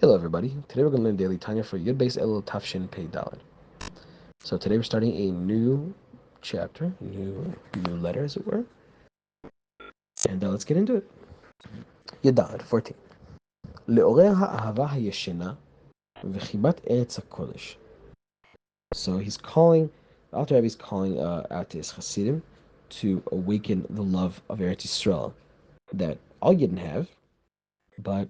Hello, everybody. Today we're going to learn daily Tanya for Yud Beis Elul Tafshin Pei Daled. So today we're starting a new chapter, new letter, as it were, and let's get into it. Yud Daled 14. לעורר האהבה הישנה וחיבת ארץ הקודש. So he's calling, the Alter Rebbe is calling out to his Hasidim to awaken the love of Eretz Yisrael that all Yidden have, but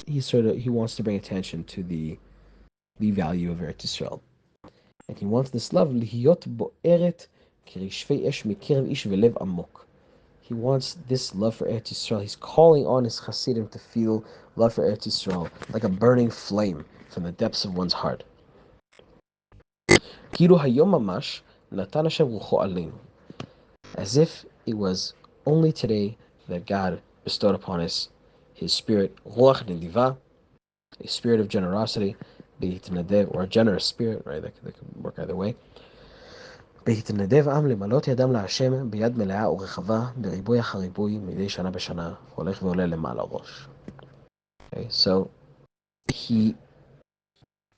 he wants to bring attention to the value of Eretz Yisrael. And he wants this love להיות בוערת כרשפי אש מקרב איש ולב עמוק. He wants this love for Eretz Yisrael. He's calling on his Hasidim to feel love for Eretz Yisrael like a burning flame from the depths of one's heart. כאילו היום ממש נתן השם רוחו עלינו. As if it was only today that God bestowed upon us his spirit, רוח נדיבה, a spirit of generosity, or a generous spirit, right? That could work either way. בהתנדב עם למלות ידם להשם ביד מלאה ורחבה בריבוי אחר ריבוי מדי שנה בשנה הולך ועולה למעלה ראש. Okay, so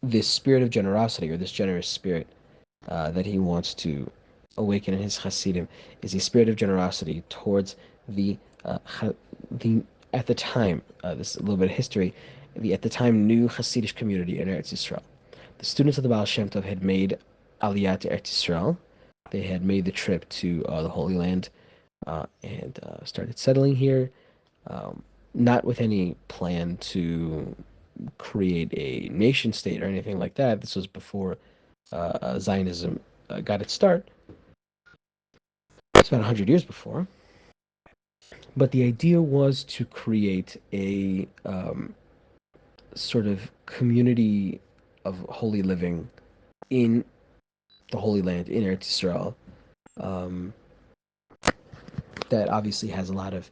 this spirit of generosity, or this generous spirit that he wants to awaken in his Hasidim, is a spirit of generosity towards the at the time, this is a little bit of history, the at the time new Hasidic community in Eretz Yisrael. The students of the Baal Shem Tov had made Aliyah to Eretz Yisrael. They had made the trip to the Holy Land and started settling here, not with any plan to create a nation state or anything like that. This was before Zionism got its start. It's about 100 years before. But the idea was to create a sort of community of holy living in the Holy Land, in Eretz Yisrael, that obviously has a lot of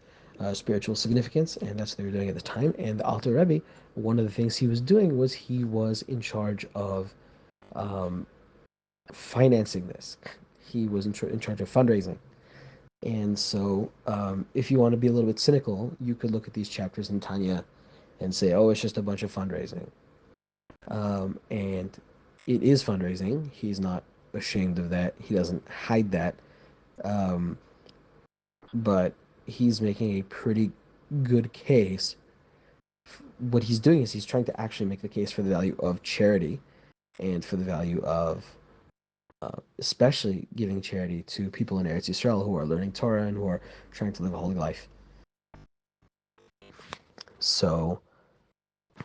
spiritual significance, and that's what they were doing at the time. And the Alter Rebbe, one of the things he was doing was he was in charge of financing this. He was in charge of fundraising. And so if you want to be a little bit cynical, you could look at these chapters in Tanya and say, oh, it's just a bunch of fundraising. And it is fundraising. He's not ashamed of that. He doesn't hide that. But he's making a pretty good case. What he's doing is he's trying to actually make the case for the value of charity and for the value of especially giving charity to people in Eretz Yisrael who are learning Torah and who are trying to live a holy life. So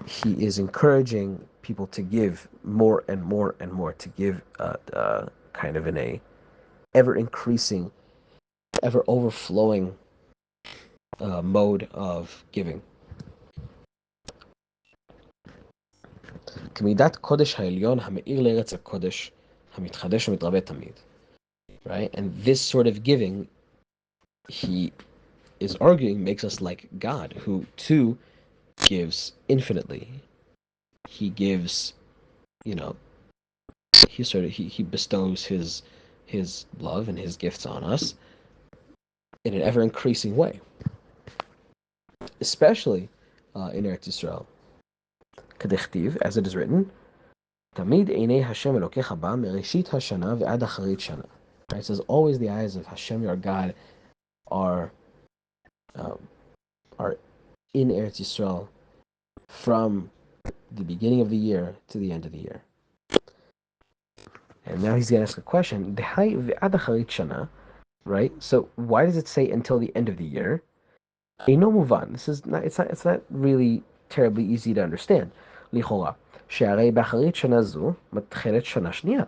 he is encouraging people to give more and more and more, to give kind of in a ever-increasing, ever-overflowing mode of giving. כמידת קודש העליון המאיר לארץ הקודש המתחדש ומתרבה תמיד. Right? And this sort of giving, he is arguing, makes us like God, who too gives infinitely. He gives, he bestows his love and his gifts on us in an ever-increasing way, especially in Eretz Yisrael. כדכתיב, as it is written, תמיד עיני השם אלוקיך בה מראשית השנה ועד אחרית שנה. It says, always the eyes of Hashem, your God, are in Eretz Yisrael from the beginning of the year to the end of the year. And now he's going to ask a question. Right? So why does it say until the end of the year? Eino muvan. This is not. It's not really terribly easy to understand. לכאורה, שהרי באחרית שנה זו מתחילת שנה שנייה.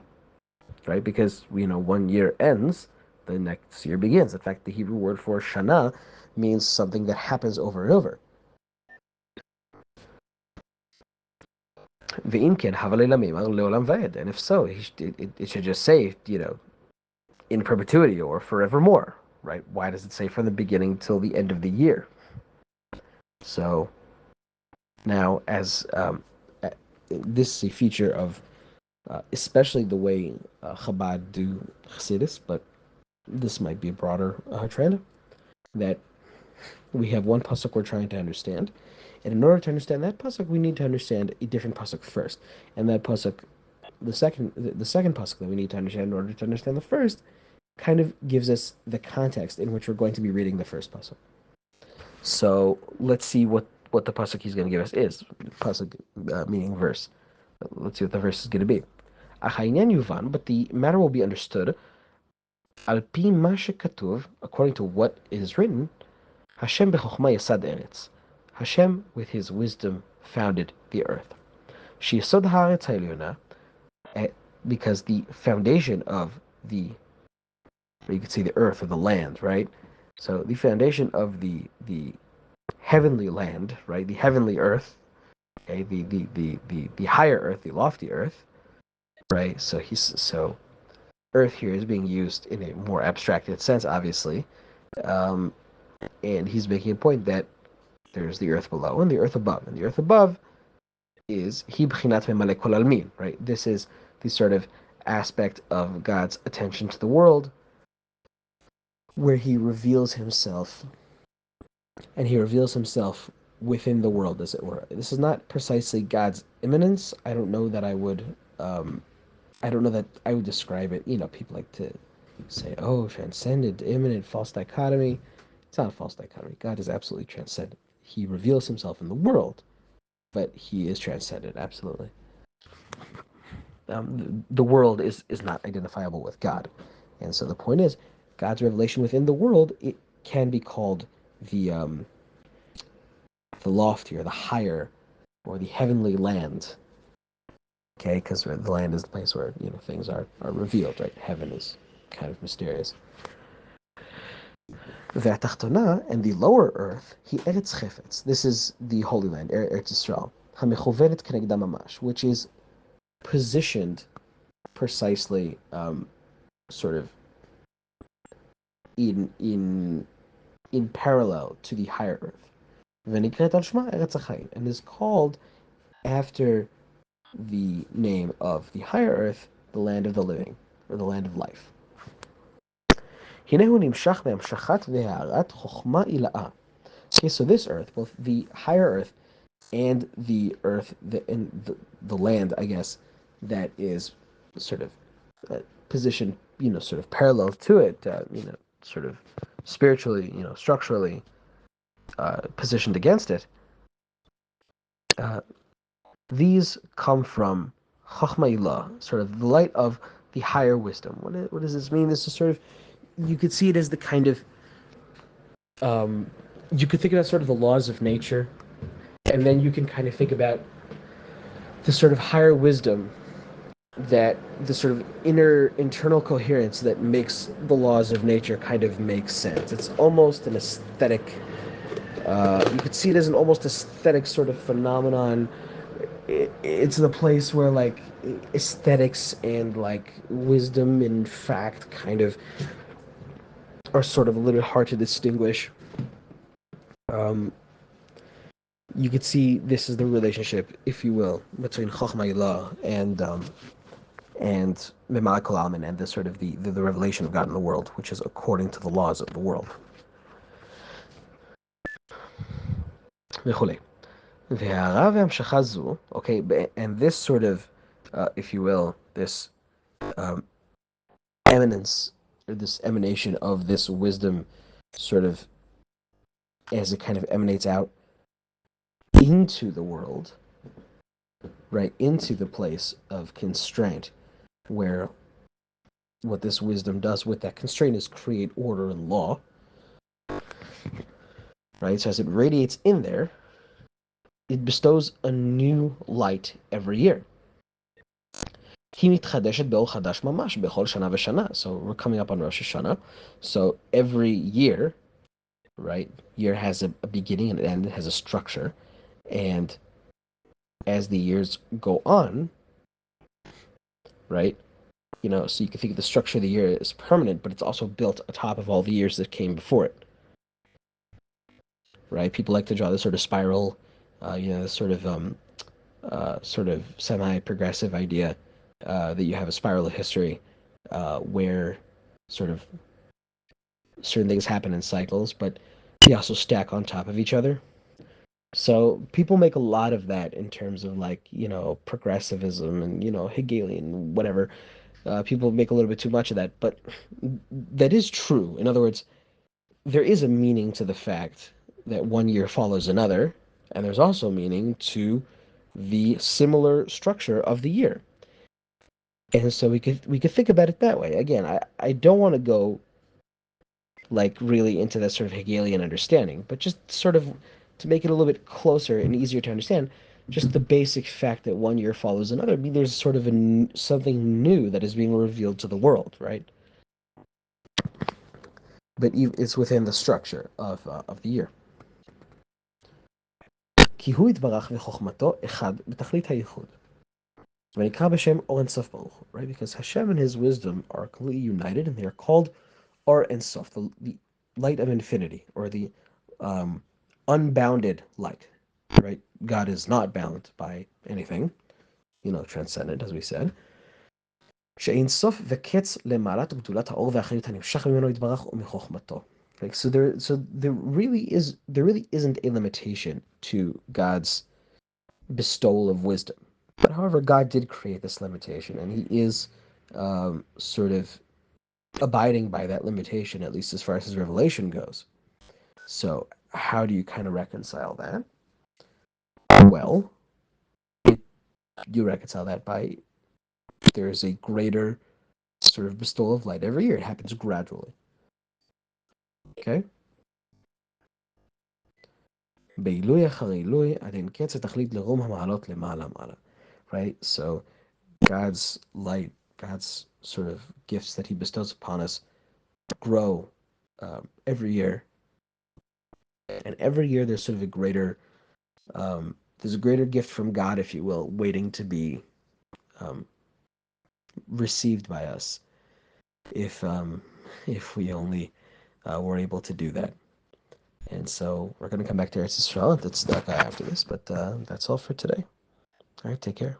Right? Because 1 year ends, the next year begins. In fact, the Hebrew word for shana means something that happens over and over. ואם כן, הווה למימר לעולם ועד. And if so, it should just say, in perpetuity or forevermore. Right? Why does it say from the beginning till the end of the year? So now, as this is a feature of especially the way Chabad do Chassidus, but this might be a broader trend, that we have one pasuk we're trying to understand, And in order to understand that pasuk, we need to understand a different pasuk first. And that pasuk, the second pasuk that we need to understand in order to understand the first, kind of gives us the context in which we're going to be reading the first pasuk. So let's see what the pasuk he's going to give us is. Pasuk meaning verse. Let's see what the verse is going to be. Achainyan yuvan, but the matter will be understood. Al pi ma shekatuv, according to what is written. Hashem b'chokhma yasad eretz. Hashem with his wisdom founded the earth. Sheyesod haaretz ha'elyona, because the foundation of you could say the earth or the land, right? So the foundation of the heavenly land, right? The heavenly earth, okay? The higher earth, the lofty earth, right? So earth here is being used in a more abstracted sense, obviously, um, and he's making a point that there's the earth below and the earth above, and the earth above is hi b'chinat memale kol almin, right? This is the sort of aspect of God's attention to the world where he reveals himself, and he reveals himself within the world, as it were. This is not precisely God's immanence. I don't know that I would describe it. People like to say, "Oh, transcendent, immanent, false dichotomy." It's not a false dichotomy. God is absolutely transcendent. He reveals himself in the world, but he is transcendent, absolutely. The world is not identifiable with God, and so the point is, God's revelation within the world, it can be called the um, the loftier, the higher, or the heavenly land. Okay, because the land is the place where things are revealed. Right, heaven is kind of mysterious. Ve'atachtona, and the lower earth, he eretz chefetz. This is the Holy Land, Eretz Yisrael. Hamechovenet kenegda mamash, which is positioned precisely, sort of in parallel to the higher earth. Venikret al shma eretz hachaim, and is called after the name of the higher earth, the land of the living, or the land of life. Okay, so this earth, both the higher earth and the earth, the land, I guess, that is sort of positioned, sort of parallel to it, sort of spiritually, structurally positioned against it. Uh, these come from Chachma Ilah, sort of the light of the higher wisdom. What does this mean? This is sort of, you could see it as the kind of, you could think about sort of the laws of nature, and then you can kind of think about the sort of higher wisdom, that the sort of internal coherence that makes the laws of nature kind of make sense. It's almost an aesthetic. You could see it as an almost aesthetic sort of phenomenon. It's the place where like aesthetics and like wisdom and fact kind of are sort of a little bit hard to distinguish. Um, you could see this is the relationship, if you will, between Chochmah Ilah and Mimal Kol Almin, and the sort of the revelation of God in the world, which is according to the laws of the world. Okay, and this sort of, if you will, this um, eminence, or this emanation of this wisdom, sort of as it kind of emanates out into the world, right, into the place of constraint, where what this wisdom does with that constraint is create order and law, right? So as it radiates in there, it bestows a new light every year. So we're coming up on Rosh Hashanah. So every year, right, year has a beginning and an end, it has a structure. And as the years go on, right, so you can think of the structure of the year as permanent, but it's also built atop of all the years that came before it. Right? People like to draw this sort of spiral, this sort of semi-progressive idea that you have a spiral of history where sort of certain things happen in cycles, but they also stack on top of each other. So people make a lot of that in terms of like, progressivism and, Hegelian, whatever. People make a little bit too much of that, but that is true. In other words, there is a meaning to the fact that one year follows another, and there's also meaning to the similar structure of the year. And so we could think about it that way. Again, I don't want to go like really into that sort of Hegelian understanding, but just sort of to make it a little bit closer and easier to understand, just the basic fact that one year follows another, I mean, there's sort of something new that is being revealed to the world, right? But it's within the structure of the year. כי הוא יתברך וחוכמתו אחד בתכלית הייחוד. ונקרא בשם אור אינסוף ברוך הוא, right? Because Hashem and his wisdom are completely united and they are called Or Ensof, the light of infinity, or the unbounded light, right? God is not bound by anything, transcendent, as we said. שאין סוף וקץ למעלת וגדולת האור והחיות הנמשך ממנו יתברך ומחוכמתו. Like, there really isn't a limitation to God's bestowal of wisdom. But however, God did create this limitation, and He is sort of abiding by that limitation, at least as far as His revelation goes. So, how do you kind of reconcile that? Well, you reconcile that by there's a greater sort of bestowal of light every year. It happens gradually. Okay? בעילוי אחר עילוי, עד אין קץ התכלית לרום המעלות למעלה מעלה. Right? So, God's light, God's sort of gifts that He bestows upon us grow every year. And every year there's a greater gift from God, if you will, waiting to be um, received by us if if we only were able to do that. And so we're going to come back to Eretz Yisrael and Tzedakah after this, but that's all for today. All right, take care.